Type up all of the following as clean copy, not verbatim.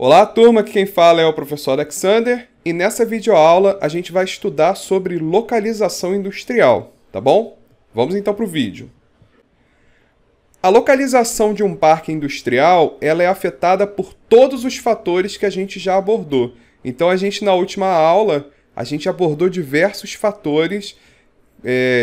Olá, turma, aqui quem fala é o professor Alexander e nessa videoaula a gente vai estudar sobre localização industrial, tá bom? Vamos então para o vídeo. A localização de um parque industrial ela é afetada por todos os fatores que a gente já abordou. Então na última aula, a gente abordou diversos fatores,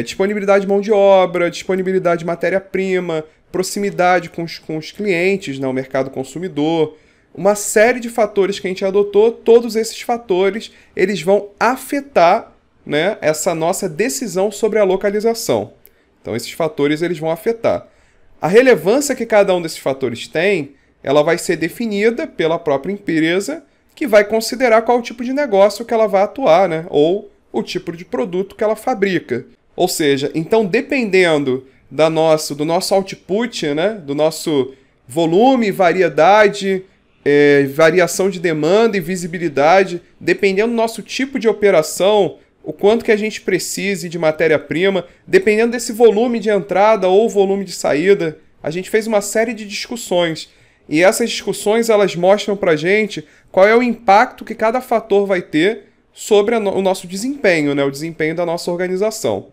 disponibilidade de mão de obra, disponibilidade de matéria-prima, proximidade com os clientes, né, o mercado consumidor, uma série de fatores que a gente adotou. Todos esses fatores eles vão afetar, né, essa nossa decisão sobre a localização. Então esses fatores eles vão afetar. A relevância que cada um desses fatores tem, ela vai ser definida pela própria empresa, que vai considerar qual o tipo de negócio que ela vai atuar, né, ou o tipo de produto que ela fabrica. Ou seja, então dependendo do nosso output, né, do nosso volume, variedade, variação de demanda e visibilidade, dependendo do nosso tipo de operação, o quanto que a gente precise de matéria-prima, dependendo desse volume de entrada ou volume de saída, a gente fez uma série de discussões. E essas discussões elas mostram para a gente qual é o impacto que cada fator vai ter sobre o nosso desempenho, né, o desempenho da nossa organização.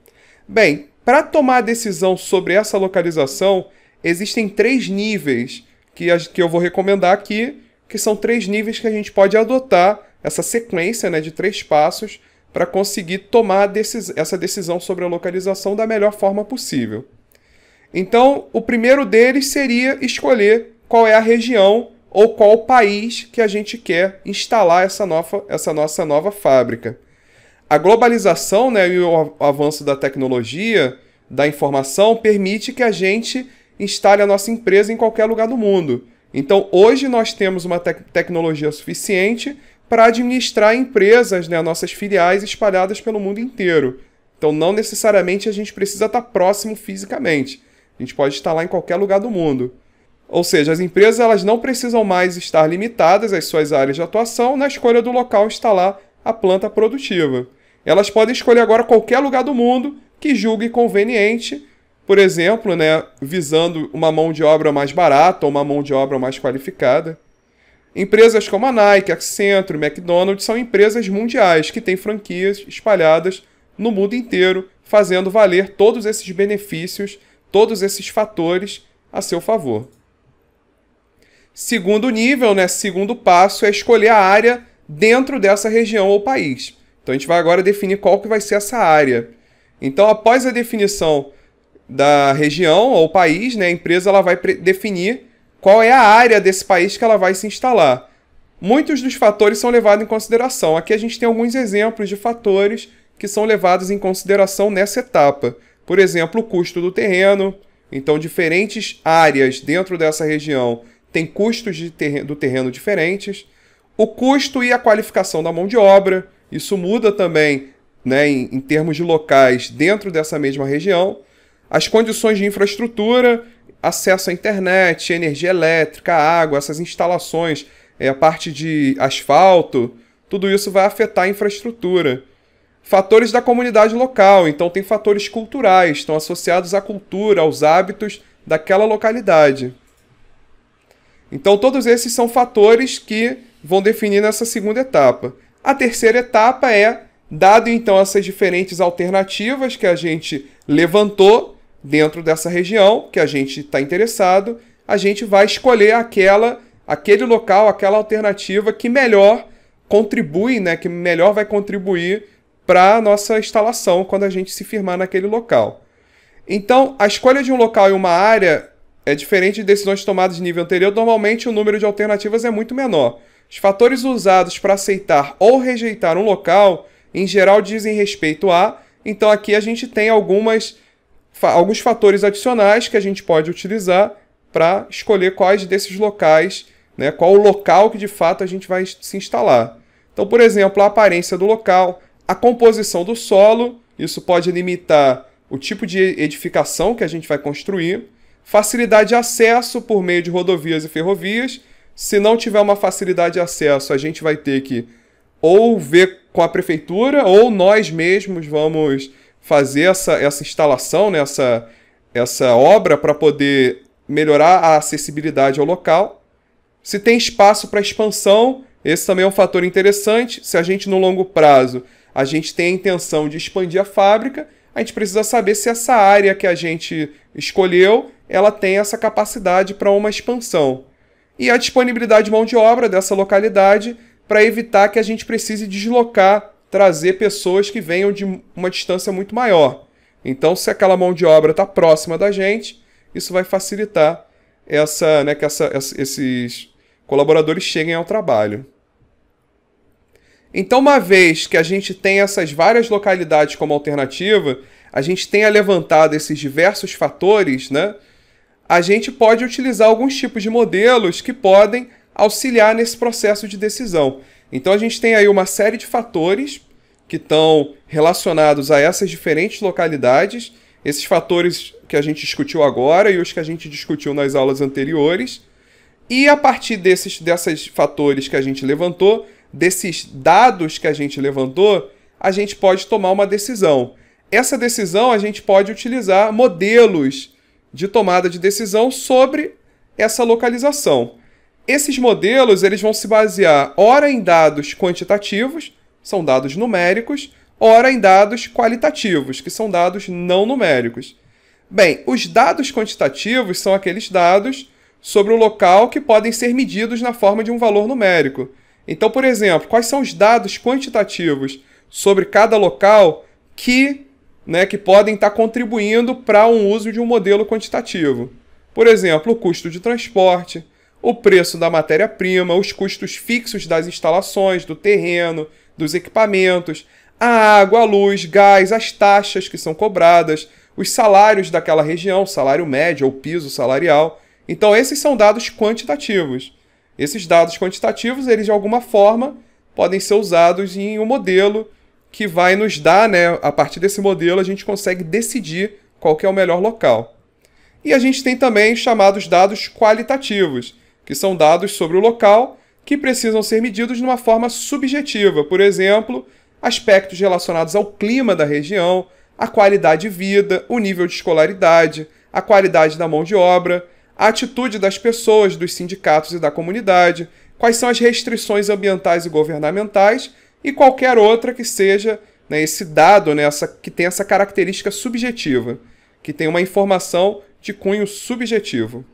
Bem, para tomar a decisão sobre essa localização, existem 3 níveis que eu vou recomendar aqui, que são 3 níveis que a gente pode adotar, essa sequência, né, de 3 passos, para conseguir tomar essa decisão sobre a localização da melhor forma possível. Então, o primeiro deles seria escolher qual é a região ou qual o país que a gente quer instalar essa nossa nova fábrica. A globalização, né, e o avanço da tecnologia, da informação, permite que a gente instale a nossa empresa em qualquer lugar do mundo. Então, hoje nós temos uma tecnologia suficiente para administrar empresas, né, nossas filiais espalhadas pelo mundo inteiro. Então, não necessariamente a gente precisa estar próximo fisicamente. A gente pode instalar em qualquer lugar do mundo. Ou seja, as empresas elas não precisam mais estar limitadas às suas áreas de atuação na escolha do local instalar a planta produtiva. Elas podem escolher agora qualquer lugar do mundo que julgue conveniente, por exemplo, né, visando uma mão de obra mais barata ou uma mão de obra mais qualificada. Empresas como a Nike, Accenture, McDonald's são empresas mundiais que têm franquias espalhadas no mundo inteiro, fazendo valer todos esses benefícios, todos esses fatores a seu favor. Segundo nível, né, segundo passo, é escolher a área dentro dessa região ou país. Então a gente vai agora definir qual que vai ser essa área. Então, após a definição da região ou país, né, a empresa ela vai definir qual é a área desse país que ela vai se instalar. Muitos dos fatores são levados em consideração. Aqui a gente tem alguns exemplos de fatores que são levados em consideração nessa etapa. Por exemplo, o custo do terreno. Então, diferentes áreas dentro dessa região têm custos do terreno diferentes. O custo e a qualificação da mão de obra. Isso muda também, né, em termos de locais dentro dessa mesma região. As condições de infraestrutura, acesso à internet, energia elétrica, água, essas instalações, a parte de asfalto, tudo isso vai afetar a infraestrutura. Fatores da comunidade local, então tem fatores culturais, estão associados à cultura, aos hábitos daquela localidade. Então todos esses são fatores que vão definir nessa segunda etapa. A terceira etapa é, dado então essas diferentes alternativas que a gente levantou dentro dessa região, que a gente está interessado, a gente vai escolher aquele local, aquela alternativa que melhor contribui, né, que melhor vai contribuir para a nossa instalação quando a gente se firmar naquele local. Então, a escolha de um local e uma área é diferente de decisões tomadas de nível anterior. Normalmente, o número de alternativas é muito menor. Os fatores usados para aceitar ou rejeitar um local, em geral, dizem respeito a... Então, aqui a gente tem alguns fatores adicionais que a gente pode utilizar para escolher quais desses locais, né, qual o local que, de fato, a gente vai se instalar. Então, por exemplo, a aparência do local, a composição do solo, isso pode limitar o tipo de edificação que a gente vai construir, facilidade de acesso por meio de rodovias e ferrovias. Se não tiver uma facilidade de acesso, a gente vai ter que ou ver com a prefeitura ou nós mesmos vamos fazer essa instalação, né, essa obra para poder melhorar a acessibilidade ao local. Se tem espaço para expansão, esse também é um fator interessante. Se a gente, no longo prazo, a gente tem a intenção de expandir a fábrica, a gente precisa saber se essa área que a gente escolheu, ela tem essa capacidade para uma expansão. E a disponibilidade de mão de obra dessa localidade para evitar que a gente precise deslocar, trazer pessoas que venham de uma distância muito maior. Então, se aquela mão de obra está próxima da gente, isso vai facilitar que esses colaboradores cheguem ao trabalho. Então, uma vez que a gente tem essas várias localidades como alternativa, a gente tenha levantado esses diversos fatores, né? A gente pode utilizar alguns tipos de modelos que podem auxiliar nesse processo de decisão. Então, a gente tem aí uma série de fatores que estão relacionados a essas diferentes localidades, esses fatores que a gente discutiu agora e os que a gente discutiu nas aulas anteriores. E a partir desses fatores que a gente levantou, desses dados que a gente levantou, a gente pode tomar uma decisão. Essa decisão a gente pode utilizar modelos de tomada de decisão sobre essa localização. Esses modelos eles vão se basear ora em dados quantitativos, são dados numéricos, ora em dados qualitativos, que são dados não numéricos. Bem, os dados quantitativos são aqueles dados sobre o local que podem ser medidos na forma de um valor numérico. Então, por exemplo, quais são os dados quantitativos sobre cada local que podem estar contribuindo para um uso de um modelo quantitativo? Por exemplo, o custo de transporte, o preço da matéria-prima, os custos fixos das instalações, do terreno, dos equipamentos, a água, a luz, gás, as taxas que são cobradas, os salários daquela região, salário médio ou piso salarial. Então, esses são dados quantitativos. Esses dados quantitativos, eles de alguma forma podem ser usados em um modelo que vai nos dar, a partir desse modelo a gente consegue decidir qual que é o melhor local. E a gente tem também os chamados dados qualitativos, que são dados sobre o local que precisam ser medidos de uma forma subjetiva. Por exemplo, aspectos relacionados ao clima da região, a qualidade de vida, o nível de escolaridade, a qualidade da mão de obra, a atitude das pessoas, dos sindicatos e da comunidade, quais são as restrições ambientais e governamentais e qualquer outra que seja esse dado, que tem essa característica subjetiva, que tem uma informação de cunho subjetivo.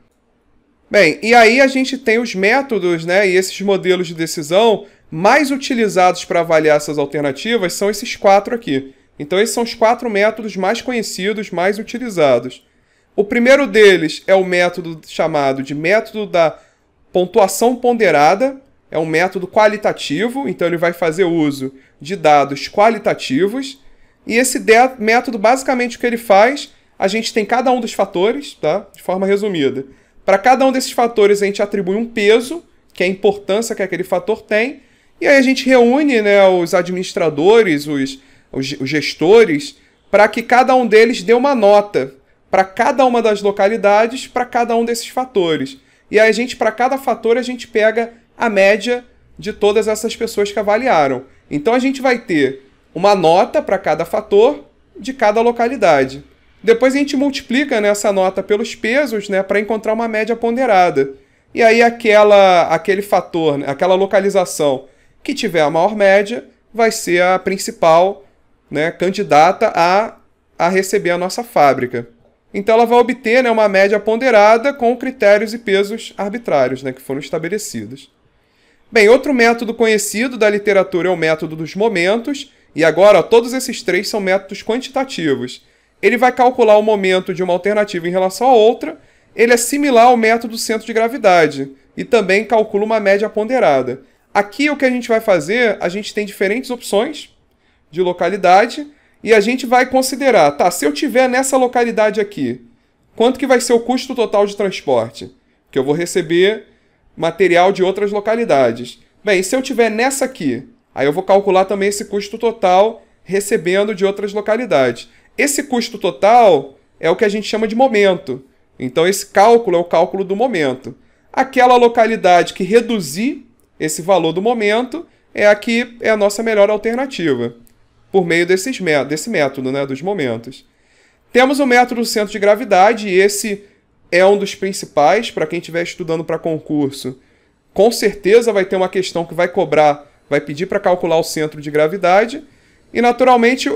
Bem, e aí a gente tem os métodos e esses modelos de decisão mais utilizados para avaliar essas alternativas são esses 4 aqui. Então esses são os 4 métodos mais conhecidos, mais utilizados. O primeiro deles é o método chamado de método da pontuação ponderada. É um método qualitativo, então ele vai fazer uso de dados qualitativos. E esse método, basicamente, o que ele faz, a gente tem cada um dos fatores, tá? De forma resumida. Para cada um desses fatores, a gente atribui um peso, que é a importância que aquele fator tem. E aí a gente reúne os administradores, os gestores, para que cada um deles dê uma nota para cada uma das localidades, para cada um desses fatores. E aí para cada fator, a gente pega a média de todas essas pessoas que avaliaram. Então a gente vai ter uma nota para cada fator de cada localidade. Depois a gente multiplica essa nota pelos pesos para encontrar uma média ponderada. E aí aquele fator, aquela localização que tiver a maior média, vai ser a principal candidata a receber a nossa fábrica. Então ela vai obter uma média ponderada com critérios e pesos arbitrários que foram estabelecidos. Bem, outro método conhecido da literatura é o método dos momentos. E agora, todos esses 3 são métodos quantitativos. Ele vai calcular o momento de uma alternativa em relação à outra. Ele é similar ao método do centro de gravidade. E também calcula uma média ponderada. Aqui o que a gente vai fazer, a gente tem diferentes opções de localidade. E a gente vai considerar, se eu tiver nessa localidade aqui, quanto que vai ser o custo total de transporte? Que eu vou receber material de outras localidades. Bem, se eu tiver nessa aqui, aí eu vou calcular também esse custo total recebendo de outras localidades. Esse custo total é o que a gente chama de momento. Então esse cálculo é o cálculo do momento. Aquela localidade que reduzir esse valor do momento é a que é a nossa melhor alternativa, por meio desse método, dos momentos. Temos o método do centro de gravidade, e esse é um dos principais para quem estiver estudando para concurso. com certeza vai ter uma questão que vai cobrar, vai pedir para calcular o centro de gravidade. E naturalmente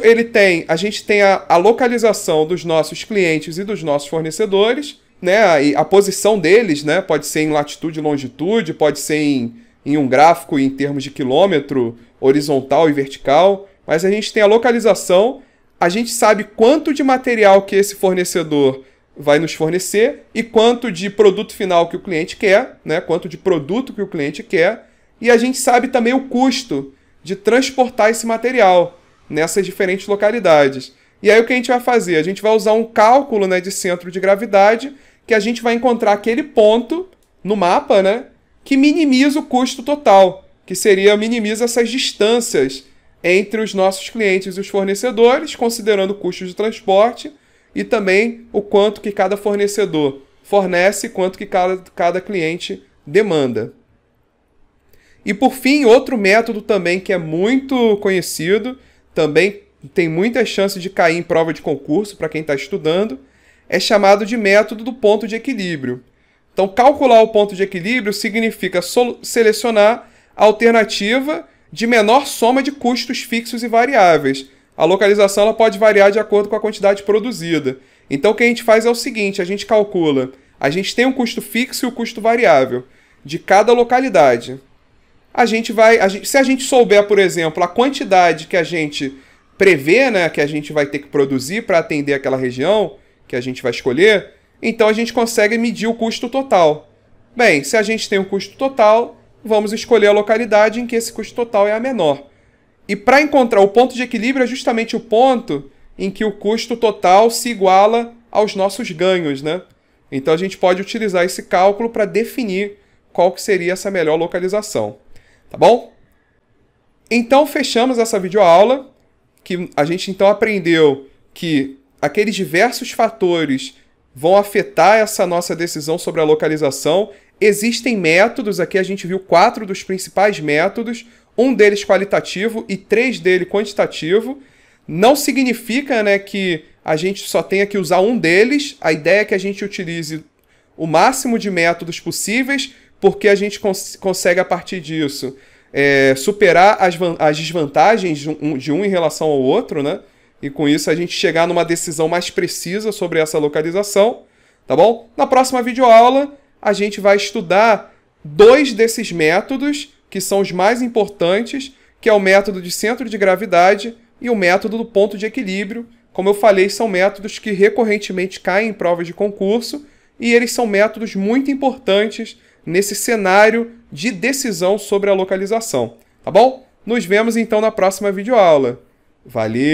a gente tem a localização dos nossos clientes e dos nossos fornecedores, né? E a posição deles, né? Pode ser em latitude e longitude, pode ser em um gráfico em termos de quilômetro, horizontal e vertical. Mas a gente tem a localização, a gente sabe quanto de material que esse fornecedor vai nos fornecer e quanto de produto final que o cliente quer, né? Quanto de produto que o cliente quer. E a gente sabe também o custo de transportar esse material nessas diferentes localidades. E aí o que a gente vai fazer? A gente vai usar um cálculo, né, de centro de gravidade, que a gente vai encontrar aquele ponto no mapa, né, que minimiza o custo total, que seria minimiza essas distâncias entre os nossos clientes e os fornecedores, considerando o custo de transporte e também o quanto que cada fornecedor fornece e quanto que cada cliente demanda. E por fim, outro método também que é muito conhecido, também tem muitas chances de cair em prova de concurso para quem está estudando, é chamado de método do ponto de equilíbrio. Então, calcular o ponto de equilíbrio significa selecionar a alternativa de menor soma de custos fixos e variáveis. A localização ela pode variar de acordo com a quantidade produzida. Então, o que a gente faz é o seguinte, a gente calcula, a gente tem um custo fixo e o custo variável de cada localidade. Se a gente souber, por exemplo, a quantidade que a gente prevê, né, que a gente vai ter que produzir para atender aquela região que a gente vai escolher, então a gente consegue medir o custo total. Bem, se a gente tem um custo total, vamos escolher a localidade em que esse custo total é a menor. E para encontrar o ponto de equilíbrio é justamente o ponto em que o custo total se iguala aos nossos ganhos, né? Então a gente pode utilizar esse cálculo para definir qual que seria essa melhor localização. Tá bom? Então fechamos essa videoaula, que a gente então aprendeu que aqueles diversos fatores vão afetar essa nossa decisão sobre a localização. Existem métodos, aqui a gente viu 4 dos principais métodos, um deles qualitativo e 3 deles quantitativo. Não significa, né, que a gente só tenha que usar um deles, a ideia é que a gente utilize o máximo de métodos possíveis, porque a gente consegue, a partir disso, superar as desvantagens de um em relação ao outro, né? E com isso a gente chegar numa decisão mais precisa sobre essa localização, tá bom? Na próxima videoaula, a gente vai estudar 2 desses métodos, que são os mais importantes, que é o método de centro de gravidade e o método do ponto de equilíbrio. Como eu falei, são métodos que recorrentemente caem em provas de concurso, e eles são métodos muito importantes nesse cenário de decisão sobre a localização, tá bom? Nos vemos então na próxima videoaula. Valeu!